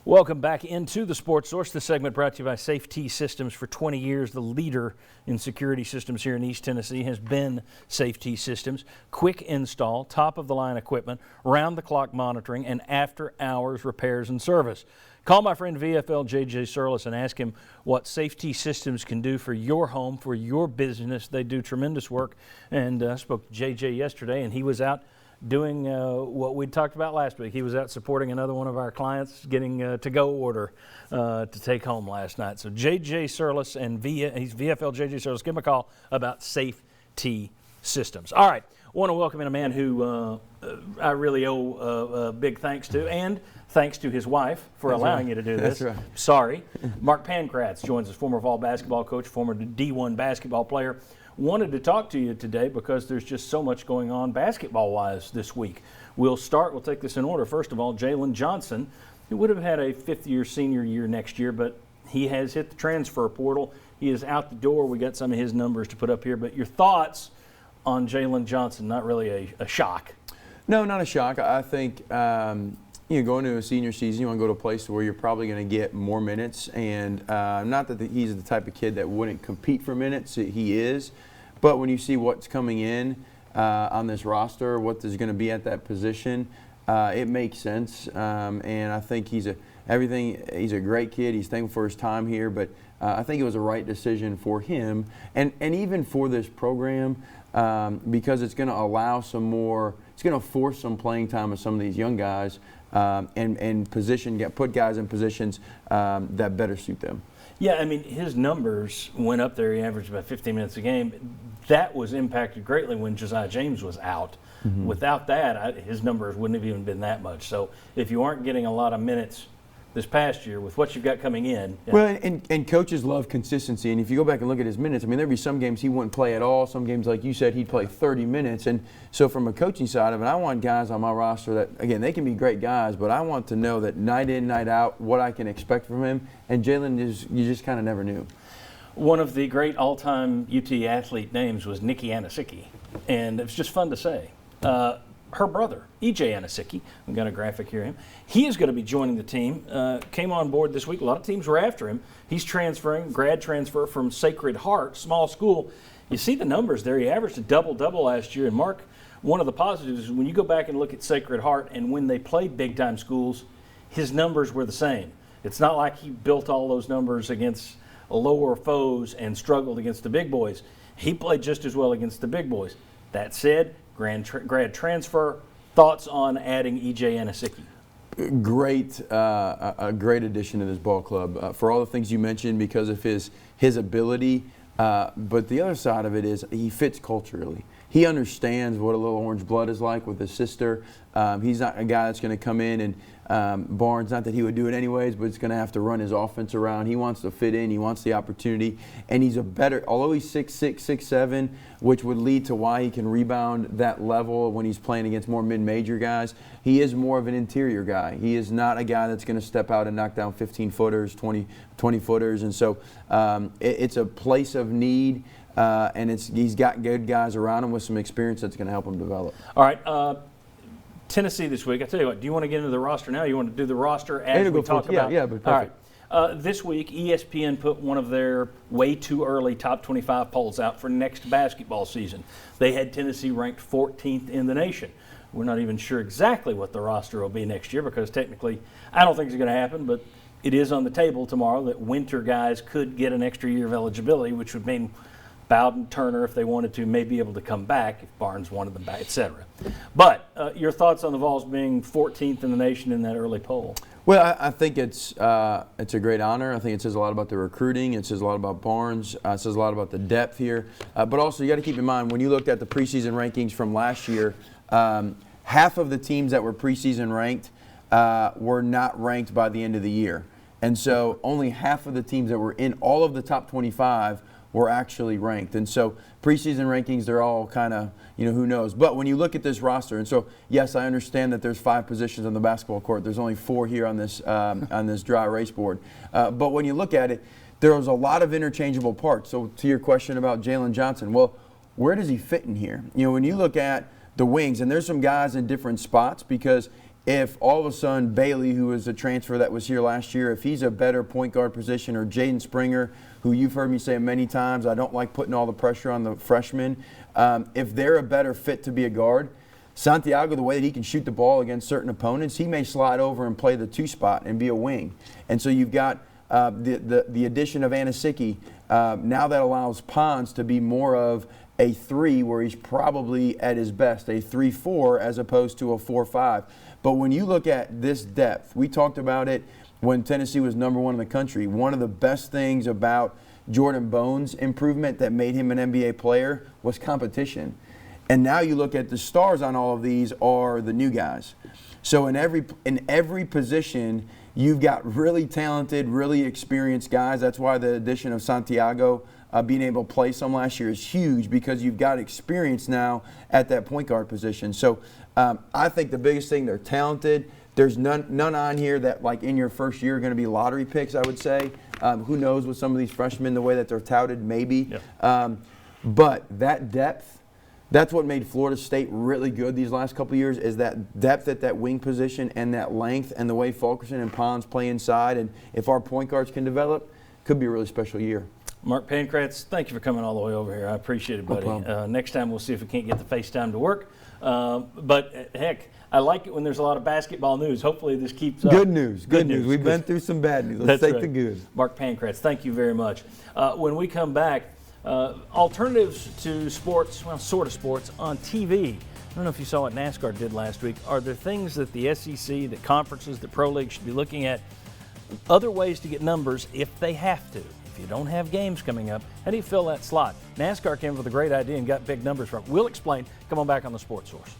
Welcome back into the Sports Source. This segment brought to you by Safety Systems. For 20 years, the leader in security systems here in East Tennessee has been Safety Systems. Quick install, top-of-the-line equipment, round-the-clock monitoring, and after-hours repairs and service. Call my friend VFL JJ Surlis and ask him what Safety Systems can do for your home, for your business. They do tremendous work. And I spoke to JJ yesterday, and he was out doing what we talked about last week. He was out supporting another one of our clients, getting a to-go order to take home last night. So JJ Surlis, and he's VFL JJ Surlis. Give him a call about Safety Systems. All right, I want to welcome in a man who I really owe a big thanks to, and thanks to his wife for allowing you to do this. That's right. Sorry. Mark Pankratz joins us, former Vol basketball coach, former D1 basketball player. Wanted to talk to you today because there's just so much going on basketball-wise this week. We'll take this in order. First of all, Jalen Johnson, who would have had a fifth-year senior year next year, but he has hit the transfer portal. He is out the door. We got some of his numbers to put up here. But your thoughts on Jalen Johnson? Not really a shock. No, not a shock. I think going to a senior season, you want to go to a place where you're probably going to get more minutes. And not that he's the type of kid that wouldn't compete for minutes. He is. But when you see what's coming in on this roster, what is going to be at that position, it makes sense. And I think he's a great kid. He's thankful for his time here. But I think it was the right decision for him and even for this program because it's going to allow some more – it's going to force some playing time with some of these young guys and put guys in positions that better suit them. Yeah, I mean, his numbers went up there. He averaged about 15 minutes a game. That was impacted greatly when Josiah James was out. Mm-hmm. Without that, his numbers wouldn't have even been that much. So if you aren't getting a lot of minutes this past year with what you've got coming in. Yeah. Well, and coaches love consistency. And if you go back and look at his minutes, I mean, there'd be some games he wouldn't play at all. Some games, like you said, he'd play 30 minutes. And so from a coaching side of it, I want guys on my roster that, again, they can be great guys, but I want to know that night in, night out, what I can expect from him. And Jalen, you just kind of never knew. One of the great all-time UT athlete names was Nikki Anisicki, and it was just fun to say. Her brother, E.J. Anisicki, we've got a graphic here. He is going to be joining the team. Came on board this week. A lot of teams were after him. He's transferring, grad transfer from Sacred Heart, small school. You see the numbers there. He averaged a double-double last year. And, Mark, one of the positives is when you go back and look at Sacred Heart and when they played big-time schools, his numbers were the same. It's not like he built all those numbers against lower foes and struggled against the big boys. He played just as well against the big boys. That said, grad transfer, thoughts on adding E.J. Anisicki? A great addition to this ball club for all the things you mentioned because of his ability. But the other side of it is he fits culturally. He understands what a little orange blood is like with his sister. He's not a guy that's going to come in and Barnes, not that he would do it anyways, but it's going to have to run his offense around. He wants to fit in. He wants the opportunity. And he's although he's 6'6", 6'7", which would lead to why he can rebound that level when he's playing against more mid-major guys, he is more of an interior guy. He is not a guy that's going to step out and knock down 15-footers, 20-footers. And so it's a place of need. And he's got good guys around him with some experience that's going to help him develop. All right. Tennessee this week. I tell you what, do you want to get into the roster now? You want to do the roster as we talk about? Yeah, but perfect. All right. This week, ESPN put one of their way too early top 25 polls out for next basketball season. They had Tennessee ranked 14th in the nation. We're not even sure exactly what the roster will be next year because technically I don't think it's going to happen, but it is on the table tomorrow that winter guys could get an extra year of eligibility, which would mean Bowden, Turner, if they wanted to, may be able to come back if Barnes wanted them back, etc. But your thoughts on the Vols being 14th in the nation in that early poll? Well, I think it's a great honor. I think it says a lot about the recruiting. It says a lot about Barnes. It says a lot about the depth here. But also, you got to keep in mind when you looked at the preseason rankings from last year, half of the teams that were preseason ranked were not ranked by the end of the year, and so only half of the teams that were in all of the top 25 were actually ranked. And so preseason rankings, they're all kind of, who knows. But when you look at this roster, and so, yes, I understand that there's 5 positions on the basketball court. There's only 4 here on this dry erase board. But when you look at it, there's a lot of interchangeable parts. So to your question about Jalen Johnson, well, where does he fit in here? When you look at the wings, and there's some guys in different spots because if all of a sudden Bailey, who was a transfer that was here last year, if he's a better point guard position, or Jaden Springer, who you've heard me say many times, I don't like putting all the pressure on the freshmen. If they're a better fit to be a guard, Santiago, the way that he can shoot the ball against certain opponents, he may slide over and play the 2 spot and be a wing. And so you've got the addition of Anasicki. Now that allows Pons to be more of a 3, where he's probably at his best, a 3-4 as opposed to a 4-5. But when you look at this depth, we talked about it when Tennessee was #1 in the country. One of the best things about Jordan Bones' improvement that made him an NBA player was competition. And now you look at the stars on all of these are the new guys. So in every position, you've got really talented, really experienced guys. That's why the addition of Santiago being able to play some last year is huge, because you've got experience now at that point guard position. So I think the biggest thing, they're talented. There's none on here that, like, in your first year are going to be lottery picks, I would say. Who knows with some of these freshmen, the way that they're touted, maybe. Yeah. But that depth, that's what made Florida State really good these last couple of years, is that depth at that wing position and that length and the way Fulkerson and Pons play inside. And if our point guards can develop, could be a really special year. Mark Pancratz, thank you for coming all the way over here. I appreciate it, buddy. Next time we'll see if we can't get the FaceTime to work. But heck, I like it when there's a lot of basketball news. Hopefully this keeps up. Good news. Good news. We've been through some bad news. Let's take the good. Mark Pancratz, thank you very much. When we come back, alternatives to sports, well, sort of sports, on TV. I don't know if you saw what NASCAR did last week. Are there things that the SEC, the conferences, the Pro League should be looking at? Other ways to get numbers if they have to. If you don't have games coming up, how do you fill that slot? NASCAR came up with a great idea and got big numbers from it. We'll explain. Come on back on the Sports Source.